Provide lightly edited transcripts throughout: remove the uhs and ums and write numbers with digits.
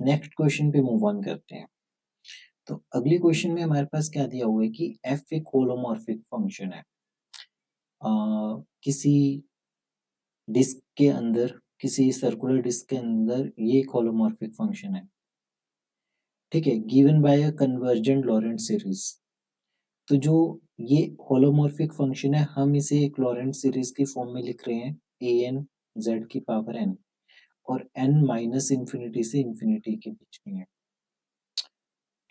Next question पे move on करते हैं। तो अगले क्वेश्चन में हमारे पास क्या दिया हुआ है कि एफ एक होलोमॉर्फिक फंक्शन है। किसी डिस्क के अंदर, किसी सर्कुलर डिस्क के अंदर ये एक होलोमॉर्फिक फंक्शन है, ठीक है, given by a convergent Laurent series. तो जो ये होलोमॉर्फिक फंक्शन है, हम इसे एक लॉरेंट सीरीज की फॉर्म में लिख रहे हैं, ए एन जेड की पावर एन, और एन माइनस इंफिनिटी से इंफिनिटी के बीच में है,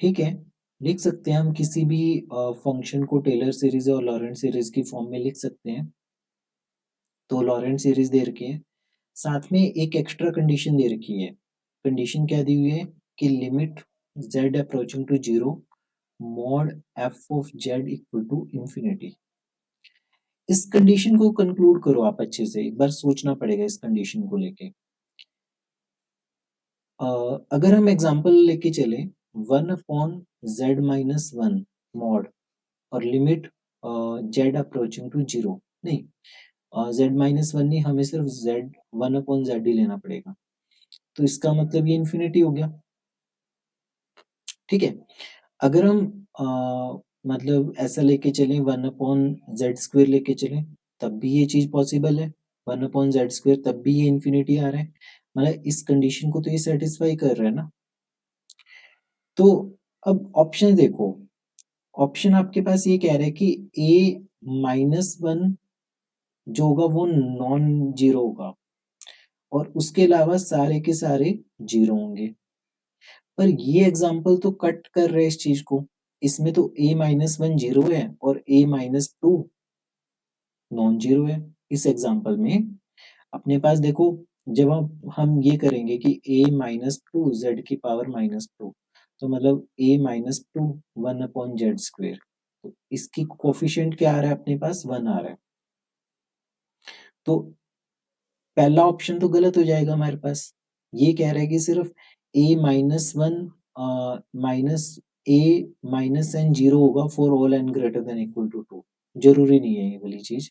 ठीक है। लिख सकते हैं हम किसी भी फंक्शन को टेलर सीरीज और लॉरेंट सीरीज की फॉर्म में लिख सकते हैं। तो लॉरेंट सीरीज दे रखी है, साथ में एक एक्स्ट्रा कंडीशन दे रखी है। कंडीशन क्या दी हुई है कि limit z approaching to 0 mod f of z equal to infinity. इस कंडीशन को कंक्लूड करो आप अच्छे से, एक बार सोचना पड़ेगा इस कंडीशन को लेके। अगर हम एग्जांपल लेके चले 1 अपॉन z माइनस 1 मॉड और लिमिट z अप्रोचिंग टू 0, नहीं z माइनस 1 नहीं, हमें सिर्फ z 1 अपॉन z ही लेना पड़ेगा। तो इसका मतलब ये इंफिनिटी हो गया, ठीक है। अगर हम मतलब ऐसा लेके चलें 1 अपॉन जेड स्क्वेयर लेके चलें, तब भी ये चीज पॉसिबल है। 1 अपॉन जेड स्क्वेयर, तब भी ये इंफिनिटी आ रहा है, मतलब इस कंडीशन को तो ये सेटिस्फाई कर रहा है ना। तो अब ऑप्शन देखो, ऑप्शन आपके पास ये कह रहा है कि a माइनस 1 जो होगा वो नॉन जीरो होगा, और उसके अलावा सारे के सारे जीरो होंगे। पर ये एग्जाम्पल तो कट कर रहे हैं इस चीज को, इसमें तो a माइनस 1 जीरो है और a माइनस 2 नॉन जीरो है। इस एग्जाम्पल में अपने पास देखो, जब हम ये करेंगे कि a माइनस 2 जेड की पावर माइनस 2, तो मतलब a minus 2 1 upon Z square, तो इसकी कोफिशिएंट क्या आ रहा है अपने पास, 1 आ रहा है। तो पहला ऑप्शन तो गलत हो जाएगा हमारे पास। ये कह रहा है कि सिर्फ a minus 1 minus a minus n zero होगा for all n greater than equal to 2। जरूरी नहीं है ये वाली चीज।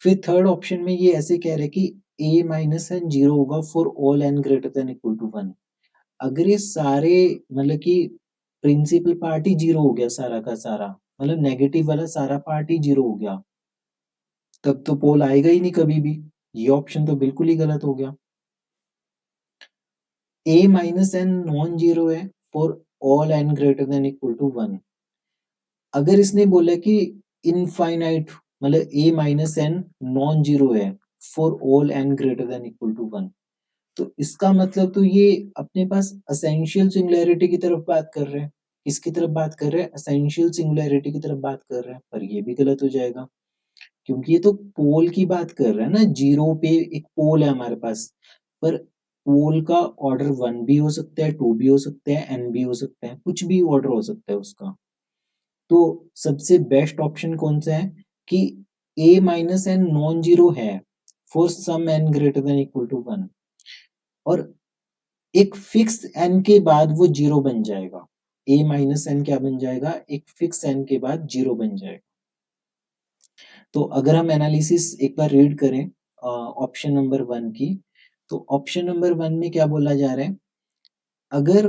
फिर थर्ड ऑप्शन में ये ऐसे कह रहे हैं कि a माइनस एन जीरो होगा for all n greater than equal to 1। अगर ये सारे मतलब कि प्रिंसिपल पार्ट ही जीरो हो गया, सारा का सारा, मतलब नेगेटिव वाला सारा पार्ट ही जीरो हो गया, तब तो पोल आएगा ही नहीं कभी भी। ये ऑप्शन तो बिल्कुल ही गलत हो गया। a minus n non zero है for all n greater than equal to 1। अगर इसने बोला कि इनफाइनाइट, मतलब a minus n non zero है for all n greater than equal to 1, तो इसका मतलब तो ये अपने पास असेंशियल सिंगुलैरिटी की तरफ बात कर रहे हैं। किसकी तरफ बात कर रहे हैं, असेंशियल सिंगुलैरिटी की तरफ बात कर रहे हैं। पर ये भी गलत हो जाएगा, क्योंकि ये तो पोल की बात कर रहे हैं ना, जीरो पे एक पोल है हमारे पास, पर पोल का ऑर्डर 1 भी हो सकता है, 2 भी हो सकता है, n भी हो सकता है, कुछ भी ऑर्डर हो सकता है उसका। तो सबसे बेस्ट ऑप्शन कौन सा है कि a minus n non zero है for some n greater than equal to 1, और एक फिक्स n के बाद वो जीरो बन जाएगा। a माइनस एन क्या बन जाएगा, एक फिक्स n के बाद जीरो बन जाएगा। तो अगर हम एनालिसिस एक बार रीड करें ऑप्शन नंबर 1 की, तो ऑप्शन नंबर 1 में क्या बोला जा रहा है, अगर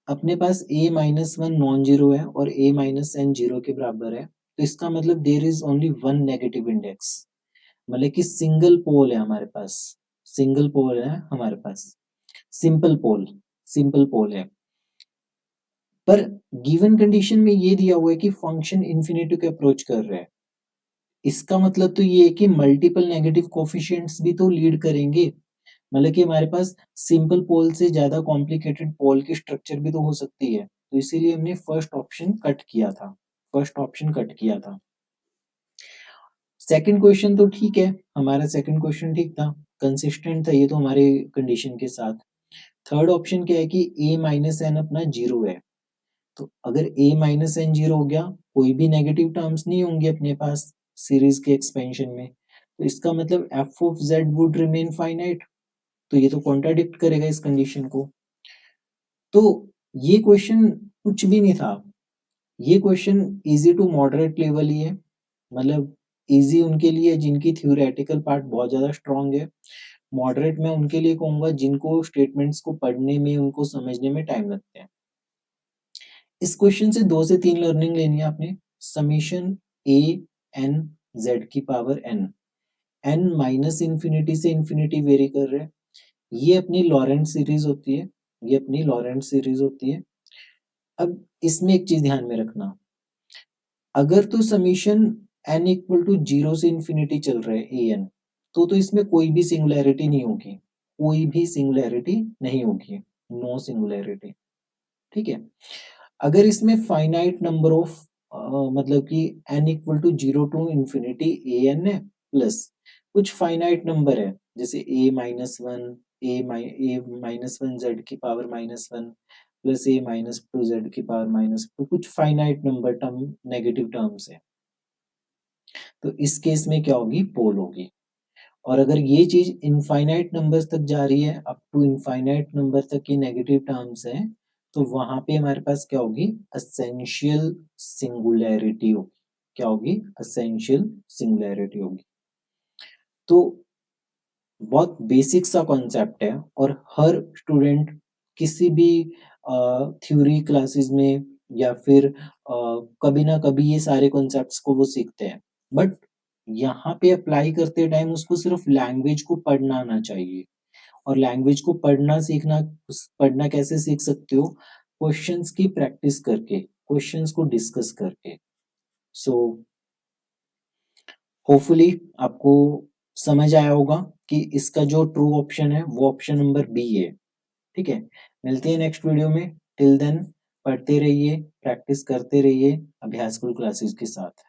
अपने पास a माइनस 1 नॉन जीरो है और a माइनस एन जीरो के बराबर है, तो इसका मतलब there is only one negative index, मतलब कि सिंगल पोल है हमारे पास, सिंगल पोल है हमारे पास, सिंपल पोल, सिंपल पोल है। पर गिवन कंडीशन में ये दिया हुआ है कि फंक्शन इन्फिनिटी को अप्रोच कर रहा है, इसका मतलब तो ये है कि मल्टीपल नेगेटिव कोफिशिएंट्स भी तो लीड करेंगे, मतलब कि हमारे पास सिंपल पोल से ज्यादा कॉम्प्लिकेटेड पोल की स्ट्रक्चर भी तो हो सकती है। तो इसीलिए हमने फर्स्ट ऑप्शन कट किया था, फर्स्ट ऑप्शन कट किया था। सेकंड क्वेश्चन तो ठीक है, हमारा सेकंड क्वेश्चन ठीक था, कंसिस्टेंट था ये तो हमारे कंडीशन के साथ। थर्ड ऑप्शन क्या है कि a माइनस एन अपना जीरो है, तो अगर a माइनस एन जीरो हो गया, कोई भी नेगेटिव टर्म्स नहीं होंगे अपने पास सीरीज के एक्सपेंशन में, तो इसका मतलब f of z would remain finite, तो ये तो कॉन्ट्राडिक्ट करेगा इस कंडीशन को। तो ये क्वेश्चन कुछ भी नहीं था, ये question easy to moderate level ही है, मतलब इजी उनके लिए जिनकी थ्योरेटिकल पार्ट बहुत ज्यादा स्ट्रांग है, मॉडरेट मैं उनके लिए कहूंगा जिनको स्टेटमेंट्स को पढ़ने में, उनको समझने में टाइम लगते हैं। इस क्वेश्चन से 2 से 3 लर्निंग लेनी है आपने। समीशन a n z की power n, n minus infinity से इंफिनिटी वेरी कर रहे हैं। ये अपनी लॉरेंट सीरीज होती है, ये अपनी लॉरेंट सीरीज होती है। अब इसमें एक चीज ध्यान में रखना, अगर तो समीशन n इक्वल टू 0 से इंफिनिटी चल रहा है a n, तो इसमें कोई भी सिंगुलैरिटी नहीं होगी, कोई भी सिंगुलैरिटी नहीं होगी, नो सिंगुलैरिटी, ठीक है। अगर इसमें फाइनाइट नंबर ऑफ मतलब कि n equal to 0 to infinity a n है, प्लस कुछ फाइनाइट नंबर है जैसे a minus one, a minus one z की power minus one plus a minus two z की पावर माइनस टू, कुछ finite number term, negative terms है, तो इस केस में क्या होगी, पोल होगी। और अगर ये चीज इनफाइनाइट नंबर्स तक जा रही है, अप टू इनफाइनाइट नंबर तक की नेगेटिव टर्म्स है, तो वहां पे हमारे पास क्या होगी, एसेंशियल सिंगुलैरिटी होगी। क्या होगी, एसेंशियल सिंगुलैरिटी होगी। तो बहुत बेसिक सा कॉन्सेप्ट है और हर स्टूडेंट किसी भी थ्योरी क्लासेस में या फिर कभी ना कभी ये सारे कॉन्सेप्ट्स को वो सीखते हैं, बट यहाँ पे अप्लाई करते टाइम उसको सिर्फ लैंग्वेज को पढ़ना आना चाहिए। और लैंग्वेज को पढ़ना सीखना, पढ़ना कैसे सीख सकते हो, क्वेश्चंस की प्रैक्टिस करके, क्वेश्चंस को डिस्कस करके। सो होपफुली आपको समझ आया होगा कि इसका जो ट्रू ऑप्शन है वो ऑप्शन नंबर बी है, ठीक है। मिलते हैं नेक्स्ट वीडियो में, टिल देन पढ़ते रहिए, प्रैक्टिस करते रहिए अभ्यास गुरु क्लासेस के साथ।